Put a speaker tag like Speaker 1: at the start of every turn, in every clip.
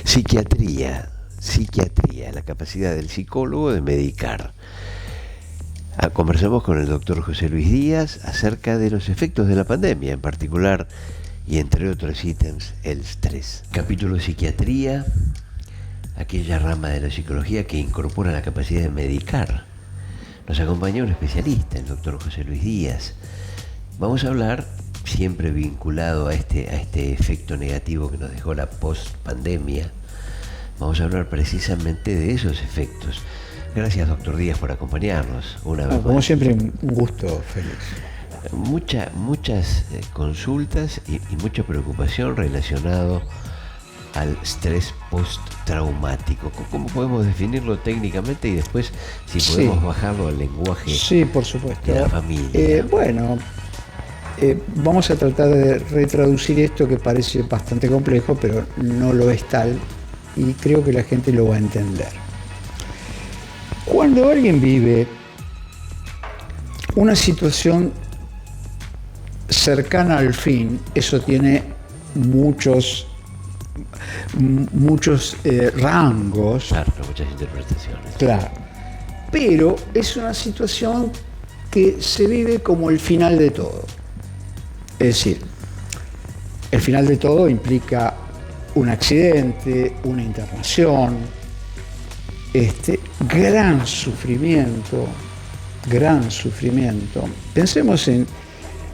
Speaker 1: Psiquiatría, la capacidad del psicólogo de medicar. Conversamos con el doctor José Luis Díaz acerca de los efectos de la pandemia, en particular, y entre otros ítems, el estrés. Capítulo psiquiatría, aquella rama de la psicología que incorpora la capacidad de medicar. Nos acompaña un especialista, el doctor José Luis Díaz. Vamos a hablar, siempre vinculado a este efecto negativo que nos dejó la post-pandemia, vamos a hablar precisamente de esos efectos. Gracias, doctor Díaz, por acompañarnos una vez más.
Speaker 2: Como siempre, un gusto, Félix.
Speaker 1: Muchas consultas y mucha preocupación relacionado al estrés postraumático. ¿Cómo podemos definirlo técnicamente y después si podemos bajarlo al lenguaje
Speaker 2: por supuesto.
Speaker 1: de la familia?
Speaker 2: Vamos a tratar de retraducir esto que parece bastante complejo, pero no lo es tal, y creo que la gente lo va a entender. Cuando alguien vive una situación cercana al fin, eso tiene muchos rangos.
Speaker 1: Claro, muchas interpretaciones.
Speaker 2: Claro. Pero es una situación que se vive como el final de todo. Es decir, el final de todo implica un accidente, una internación, gran sufrimiento. Pensemos en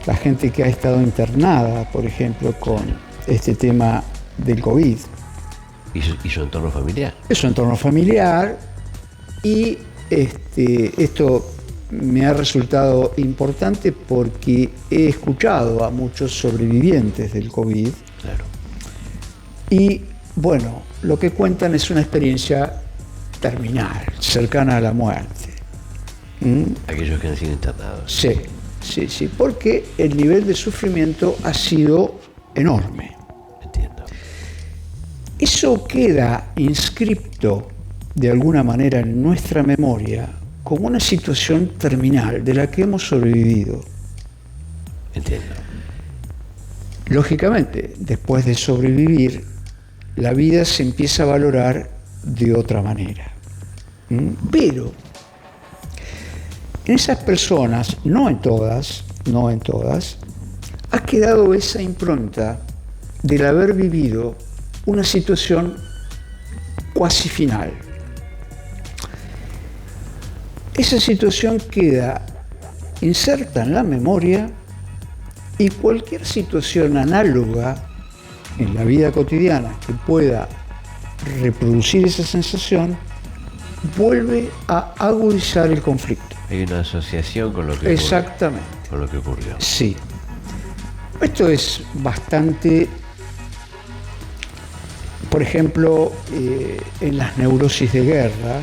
Speaker 2: la gente que ha estado internada, por ejemplo, con este tema del COVID.
Speaker 1: Y su entorno familiar.
Speaker 2: Es su entorno familiar, y esto me ha resultado importante porque he escuchado a muchos sobrevivientes del COVID.
Speaker 1: Claro.
Speaker 2: Y bueno, lo que cuentan es una experiencia terminal, cercana a la muerte.
Speaker 1: Aquellos que han sido internados.
Speaker 2: Sí, porque el nivel de sufrimiento ha sido enorme.
Speaker 1: Entiendo.
Speaker 2: Eso queda inscripto de alguna manera en nuestra memoria como una situación terminal de la que hemos sobrevivido.
Speaker 1: Entiendo.
Speaker 2: Lógicamente, después de sobrevivir, la vida se empieza a valorar de otra manera. Pero en esas personas, no en todas, ha quedado esa impronta del haber vivido una situación cuasi final. Esa situación queda inserta en la memoria, y cualquier situación análoga en la vida cotidiana que pueda reproducir esa sensación vuelve a agudizar el conflicto.
Speaker 1: Hay una asociación con lo que
Speaker 2: Exactamente.
Speaker 1: Con lo que ocurrió.
Speaker 2: Sí. Esto es bastante, por ejemplo, en las neurosis de guerra,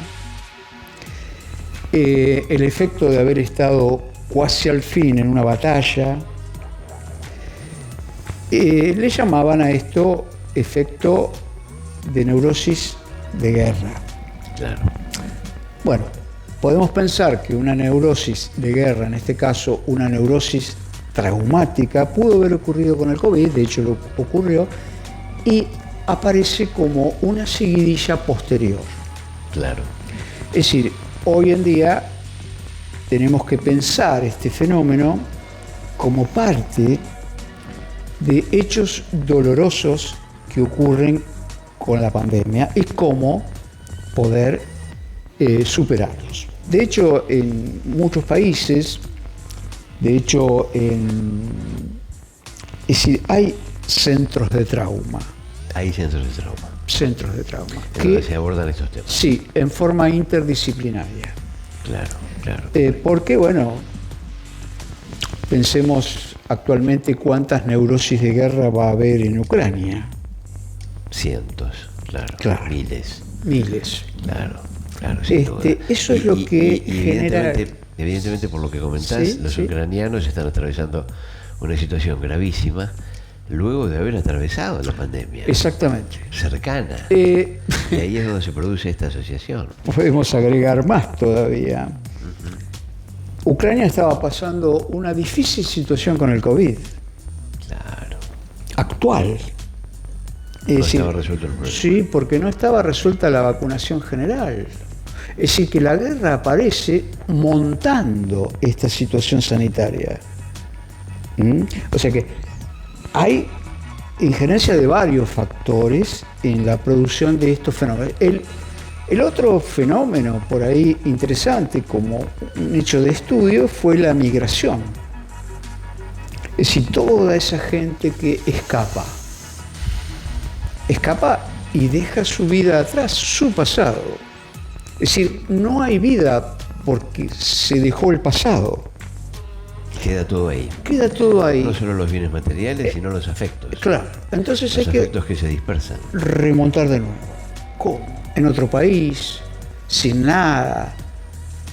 Speaker 2: el efecto de haber estado cuasi al fin en una batalla, le llamaban a esto efecto de neurosis de guerra.
Speaker 1: Claro.
Speaker 2: Bueno, podemos pensar que una neurosis de guerra, en este caso una neurosis traumática, pudo haber ocurrido con el COVID, de hecho lo ocurrió, y aparece como una seguidilla posterior.
Speaker 1: Claro.
Speaker 2: Es decir, hoy en día tenemos que pensar este fenómeno como parte de hechos dolorosos que ocurren con la pandemia y cómo poder superarlos. De hecho, en muchos países, es decir, hay centros de trauma.
Speaker 1: Hay centros de trauma.
Speaker 2: Centros de trauma.
Speaker 1: Que se abordan estos temas.
Speaker 2: Sí, en forma interdisciplinaria.
Speaker 1: Claro.
Speaker 2: Porque, bueno, pensemos actualmente cuántas neurosis de guerra va a haber en Ucrania.
Speaker 1: Cientos, claro. Miles. Claro, sin duda.
Speaker 2: Eso es lo que genera...
Speaker 1: Evidentemente, por lo que comentás, los ucranianos están atravesando una situación gravísima luego de haber atravesado la pandemia.
Speaker 2: Exactamente.
Speaker 1: Cercana. Y ahí es donde se produce esta asociación.
Speaker 2: Podemos agregar más todavía. Ucrania estaba pasando una difícil situación con el COVID.
Speaker 1: Claro.
Speaker 2: Actual.
Speaker 1: No estaba resuelto el problema.
Speaker 2: Sí, porque no estaba resuelta la vacunación general. Es decir, que la guerra aparece montando esta situación sanitaria. O sea que hay injerencia de varios factores en la producción de estos fenómenos. El otro fenómeno por ahí interesante como un hecho de estudio fue la migración. Es decir, toda esa gente que escapa y deja su vida atrás, su pasado. Es decir, no hay vida porque se dejó el pasado.
Speaker 1: Queda todo ahí.
Speaker 2: Queda todo ahí.
Speaker 1: No solo los bienes materiales, sino los afectos.
Speaker 2: Claro, entonces
Speaker 1: los
Speaker 2: hay
Speaker 1: afectos que se dispersan.
Speaker 2: Remontar de nuevo. ¿Cómo? En otro país, sin nada.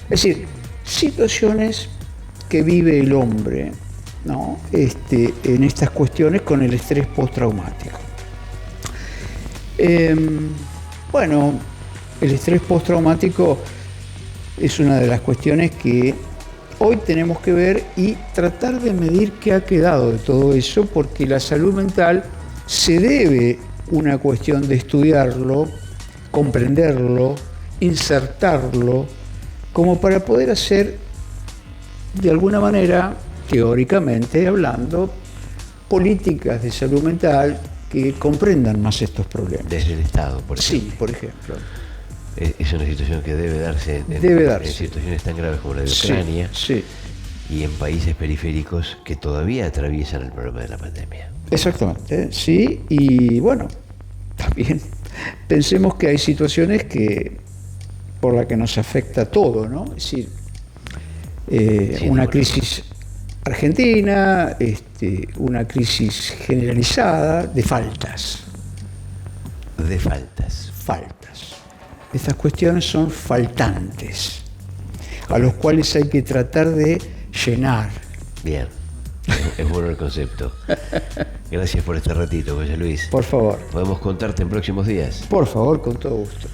Speaker 2: Es decir, situaciones que vive el hombre, ¿no? En estas cuestiones con el estrés postraumático. Bueno, el estrés postraumático es una de las cuestiones que hoy tenemos que ver y tratar de medir qué ha quedado de todo eso, porque la salud mental se debe una cuestión de estudiarlo, comprenderlo, insertarlo, como para poder hacer, de alguna manera, teóricamente hablando, políticas de salud mental que comprendan más estos problemas.
Speaker 1: Desde el Estado, por ejemplo.
Speaker 2: Sí, por ejemplo.
Speaker 1: Es una situación que debe darse en situaciones tan graves como la de Ucrania,
Speaker 2: sí.
Speaker 1: Y en países periféricos que todavía atraviesan el problema de la pandemia.
Speaker 2: Exactamente, sí, y bueno, también pensemos que hay situaciones por las que nos afecta todo, ¿no? Es decir, una crisis argentina, una crisis generalizada de faltas.
Speaker 1: De faltas.
Speaker 2: Faltas. Estas cuestiones son faltantes, a los cuales hay que tratar de llenar.
Speaker 1: Bien, es bueno el concepto. Gracias por este ratito, José Luis.
Speaker 2: Por favor.
Speaker 1: ¿Podemos contarte en próximos días?
Speaker 2: Por favor, con todo gusto.